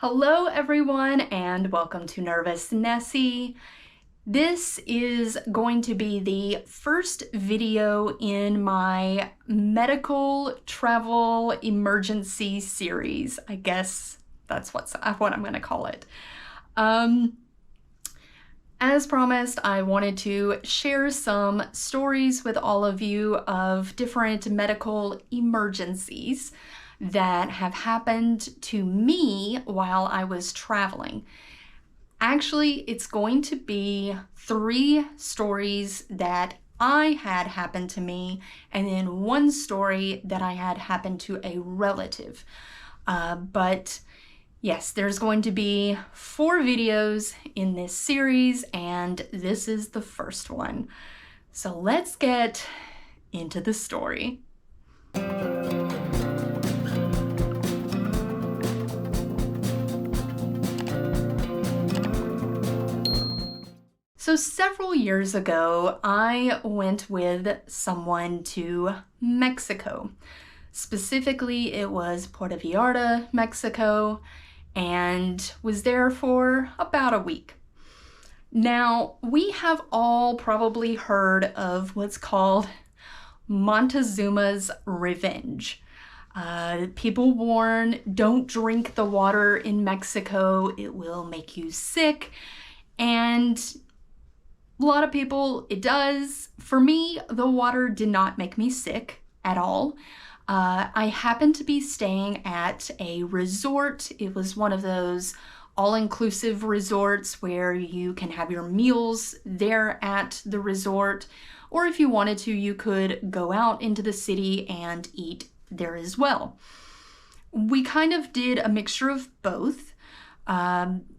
Hello everyone and welcome to Nervous Nessie. This is going to be the first video in my medical travel emergency series. I guess that's what I'm going to call it. As promised, I wanted to share some stories with all of you of different medical emergencies that have happened to me while I was traveling. Actually, it's going to be 3 stories that I had happen to me, and then 1 story that I had happen to a relative. But yes, there's going to be 4 videos in this series, and this is the first one. So let's get into the story. So several years ago, I went with someone to Mexico. Specifically, it was Puerto Vallarta, Mexico, and was there for about a week. Now, we have all probably heard of what's called Montezuma's Revenge. People warn, don't drink the water in Mexico, it will make you sick, and a lot of people, it does. For me, the water did not make me sick at all. I happened to be staying at a resort. It was one of those all-inclusive resorts where you can have your meals there at the resort, or if you wanted to, you could go out into the city and eat there as well. We kind of did a mixture of both.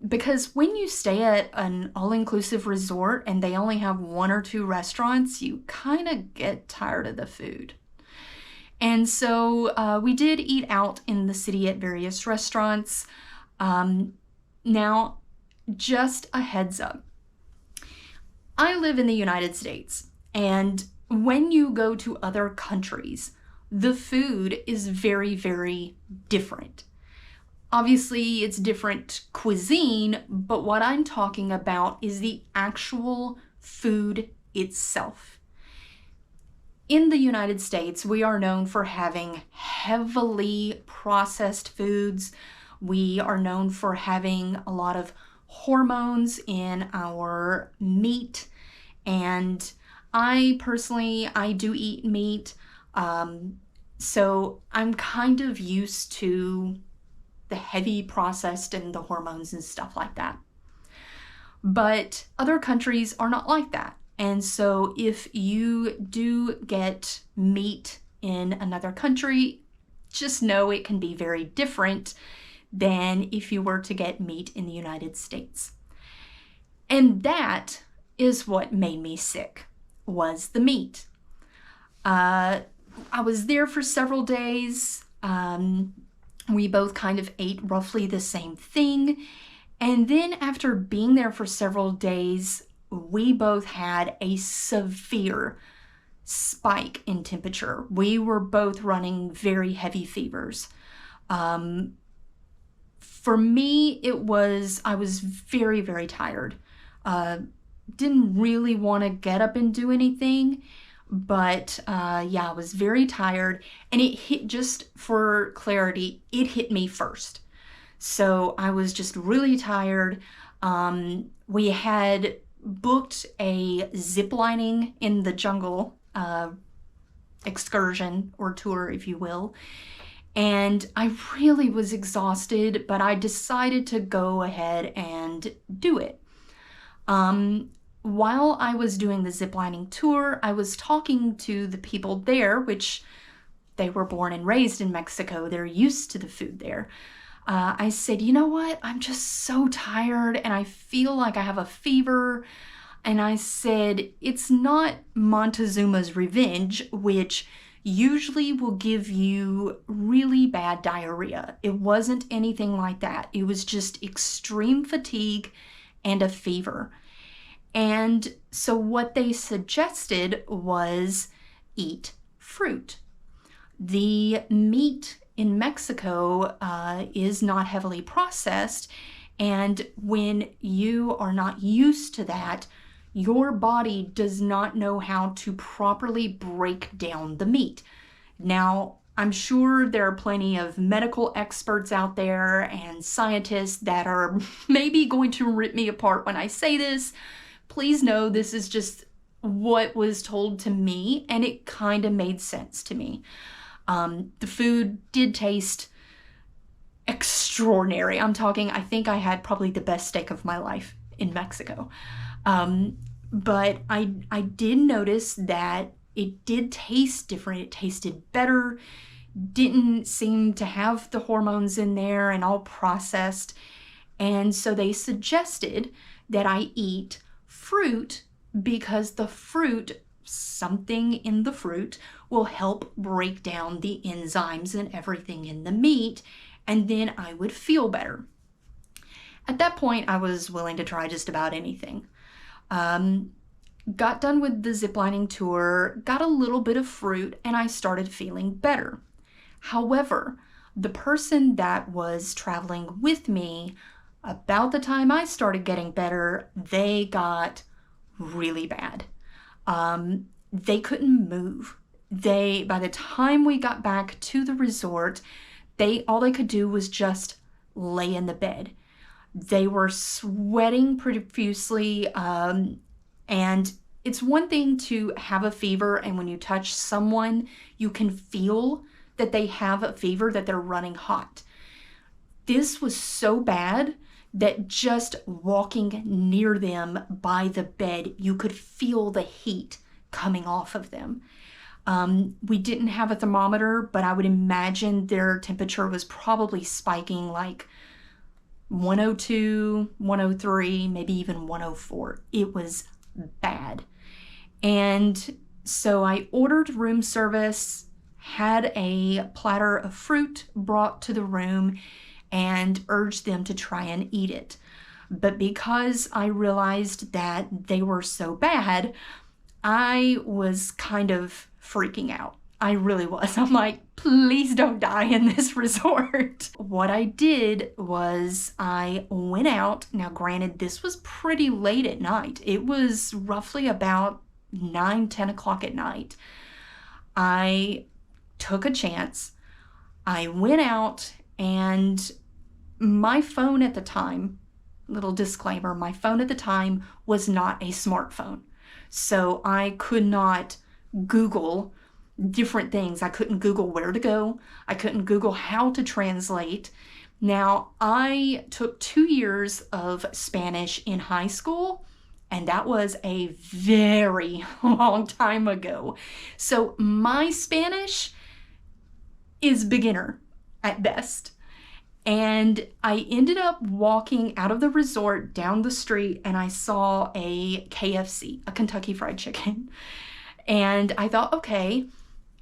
Because when you stay at an all-inclusive resort and they only have 1 or 2 restaurants, you kind of get tired of the food. And so we did eat out in the city at various restaurants. Now, just a heads up. I live in the United States, and when you go to other countries, the food is very, very different. Obviously, it's different cuisine, but what I'm talking about is the actual food itself. In the United States, we are known for having heavily processed foods. We are known for having a lot of hormones in our meat. And I personally do eat meat. So I'm kind of used to the heavy processed and the hormones and stuff like that. But other countries are not like that. And so if you do get meat in another country, just know it can be very different than if you were to get meat in the United States. And that is what made me sick, was the meat. I was there for several days. We both kind of ate roughly the same thing. And then after being there for several days, we both had a severe spike in temperature. We were both running very heavy fevers. For me, I was very, very tired. Didn't really want to get up and do anything. But yeah, I was very tired, and it hit, just for clarity, it hit me first. So I was just really tired. We had booked a zip lining in the jungle excursion or tour, if you will. And I really was exhausted, but I decided to go ahead and do it. While I was doing the ziplining tour, I was talking to the people there, which they were born and raised in Mexico. They're used to the food there. I said, you know what? I'm just so tired and I feel like I have a fever. And I said, it's not Montezuma's Revenge, which usually will give you really bad diarrhea. It wasn't anything like that. It was just extreme fatigue and a fever. And so what they suggested was eat fruit. The meat in Mexico is not heavily processed. And when you are not used to that, your body does not know how to properly break down the meat. Now, I'm sure there are plenty of medical experts out there and scientists that are maybe going to rip me apart when I say this. Please know this is just what was told to me, and it kind of made sense to me. The food did taste extraordinary. I'm talking, I think I had probably the best steak of my life in Mexico. But I did notice that it did taste different. It tasted better, didn't seem to have the hormones in there and all processed. And so they suggested that I eat fruit because the fruit, something in the fruit, will help break down the enzymes and everything in the meat, and then I would feel better. At that point, I was willing to try just about anything. Got done with the ziplining tour, got a little bit of fruit, and I started feeling better. However, the person that was traveling with me, about the time I started getting better, they got really bad. They couldn't move. By the time we got back to the resort, all they could do was just lay in the bed. They were sweating profusely, and it's one thing to have a fever, and when you touch someone, you can feel that they have a fever, that they're running hot. This was so bad that just walking near them by the bed, you could feel the heat coming off of them. We didn't have a thermometer, but I would imagine their temperature was probably spiking like 102, 103, maybe even 104. It was bad. And so I ordered room service, had a platter of fruit brought to the room, and urged them to try and eat it. But because I realized that they were so bad, I was kind of freaking out. I really was. I'm like, please don't die in this resort. What I did was I went out. Now, granted, this was pretty late at night. It was roughly about 9, 10 o'clock at night. I took a chance. I went out, and my phone at the time, little disclaimer, my phone at the time was not a smartphone. So I could not Google different things. I couldn't Google where to go. I couldn't Google how to translate. Now, I took 2 years of Spanish in high school, and that was a very long time ago. So my Spanish is beginner at best. And I ended up walking out of the resort down the street, and I saw a KFC, a Kentucky Fried Chicken. And I thought, okay,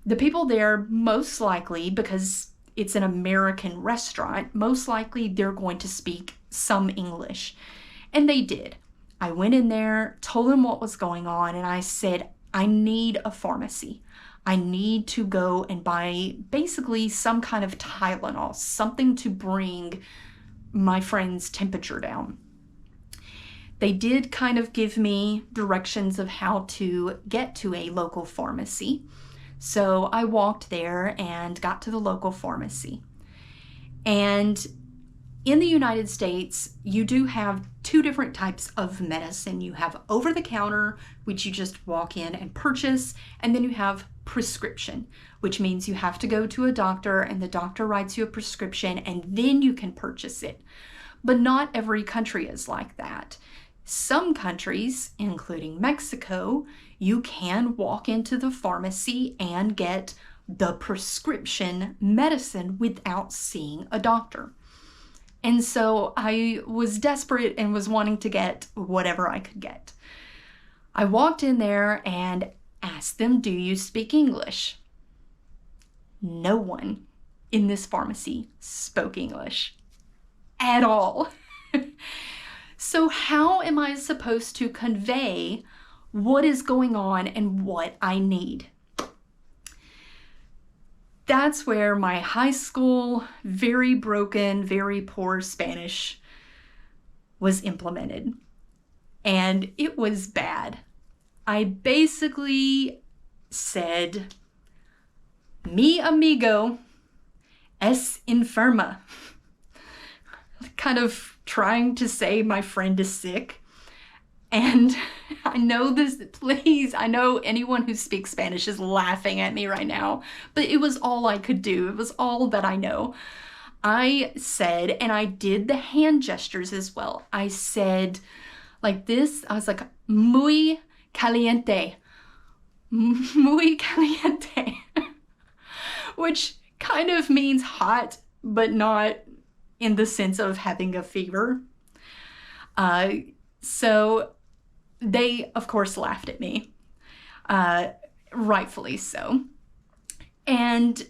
the people there, most likely, because it's an American restaurant, most likely they're going to speak some English. And they did. I went in there, told them what was going on, and I said, I need a pharmacy. I need to go and buy basically some kind of Tylenol, something to bring my friend's temperature down. They did kind of give me directions of how to get to a local pharmacy. So I walked there and got to the local pharmacy. And in the United States, you do have 2 different types of medicine. You have over-the-counter, which you just walk in and purchase, and then you have prescription, which means you have to go to a doctor and the doctor writes you a prescription and then you can purchase it. But not every country is like that. Some countries, including Mexico, you can walk into the pharmacy and get the prescription medicine without seeing a doctor. And so I was desperate and was wanting to get whatever I could get. I walked in there and asked them, do you speak English? No one in this pharmacy spoke English at all. So how am I supposed to convey what is going on and what I need? that's where my high school, very broken, very poor Spanish was implemented. And it was bad. I basically said, mi amigo es enferma. Kind of trying to say my friend is sick. And I know anyone who speaks Spanish is laughing at me right now, but it was all I could do. It was all that I know. I said, and I did the hand gestures as well. I said like this, I was like, muy caliente, muy caliente, which kind of means hot, but not in the sense of having a fever. So they, of course, laughed at me, rightfully so. And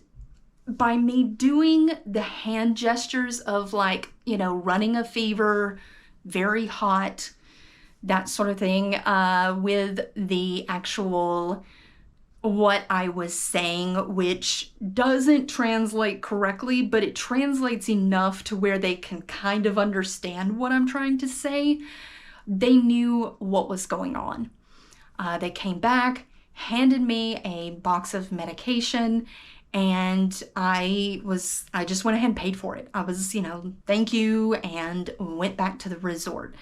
by me doing the hand gestures of like, running a fever, very hot, that sort of thing, with the actual what I was saying, which doesn't translate correctly, but it translates enough to where they can kind of understand what I'm trying to say. They knew what was going on. They came back, handed me a box of medication, and I just went ahead and paid for it. I was, thank you, and went back to the resort.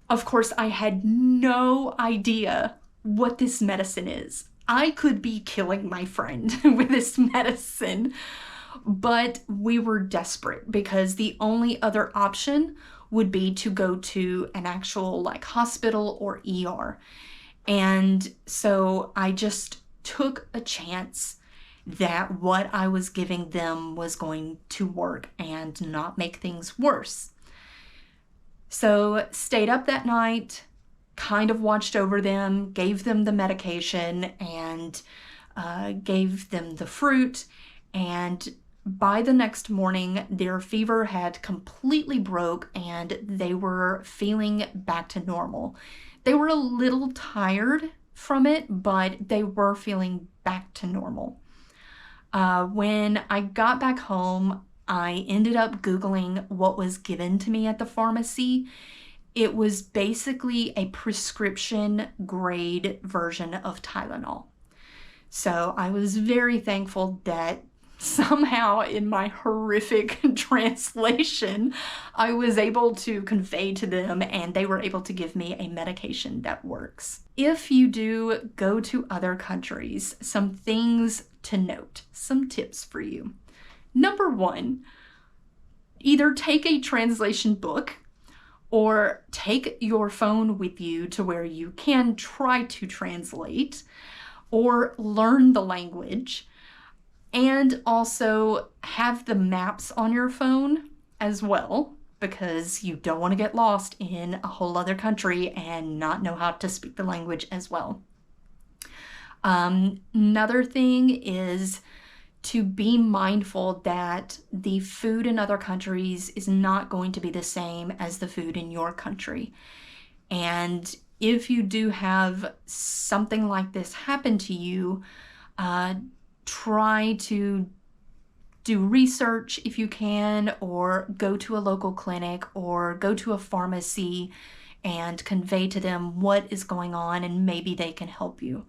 Of course, I had no idea what this medicine is. I could be killing my friend with this medicine, but we were desperate because the only other option would be to go to an actual hospital or ER. And so I just took a chance that what I was giving them was going to work and not make things worse. So stayed up that night, kind of watched over them, gave them the medication, and gave them the fruit. And by the next morning, their fever had completely broke and they were feeling back to normal. They were a little tired from it, but they were feeling back to normal. When I got back home, I ended up Googling what was given to me at the pharmacy. It was basically a prescription grade version of Tylenol. So I was very thankful that somehow in my horrific translation, I was able to convey to them and they were able to give me a medication that works. If you do go to other countries, some things to note, some tips for you. Number one, either take a translation book or take your phone with you to where you can try to translate or learn the language, and also have the maps on your phone as well, because you don't want to get lost in a whole other country and not know how to speak the language as well. Another thing is to be mindful that the food in other countries is not going to be the same as the food in your country. And if you do have something like this happen to you, try to do research if you can, or go to a local clinic or go to a pharmacy and convey to them what is going on, and maybe they can help you.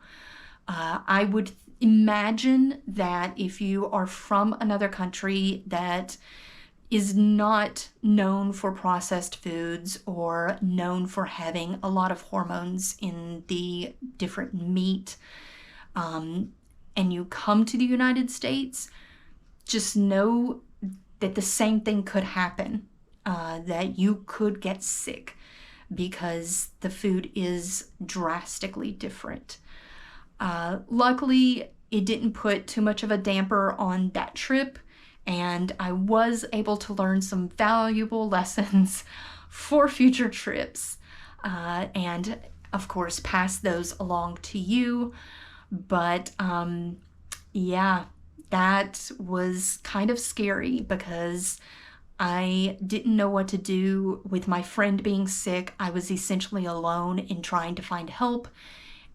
I would imagine that if you are from another country that is not known for processed foods or known for having a lot of hormones in the different meat, and you come to the United States, just know that the same thing could happen, that you could get sick because the food is drastically different. Luckily, it didn't put too much of a damper on that trip, and I was able to learn some valuable lessons for future trips, and of course pass those along to you. But yeah, that was kind of scary because I didn't know what to do with my friend being sick. I was essentially alone in trying to find help,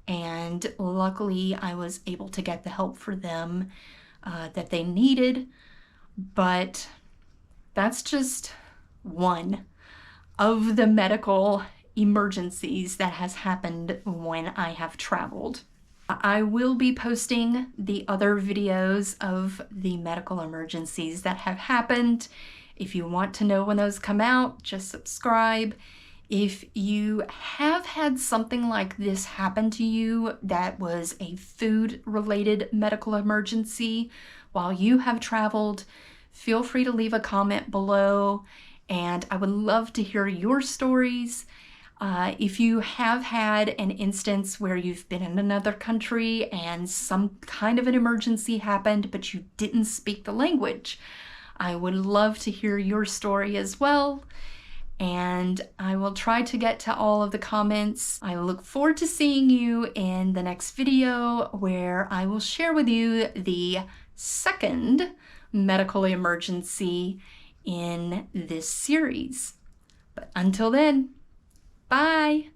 and luckily I was able to get the help for them that they needed, but that's just one of the medical emergencies that has happened when I have traveled. I will be posting the other videos of the medical emergencies that have happened. If you want to know when those come out, just subscribe. If you have had something like this happen to you that was a food-related medical emergency while you have traveled, feel free to leave a comment below, and I would love to hear your stories. If you have had an instance where you've been in another country and some kind of an emergency happened, but you didn't speak the language, I would love to hear your story as well. And I will try to get to all of the comments. I look forward to seeing you in the next video where I will share with you the second medical emergency in this series. But until then, bye!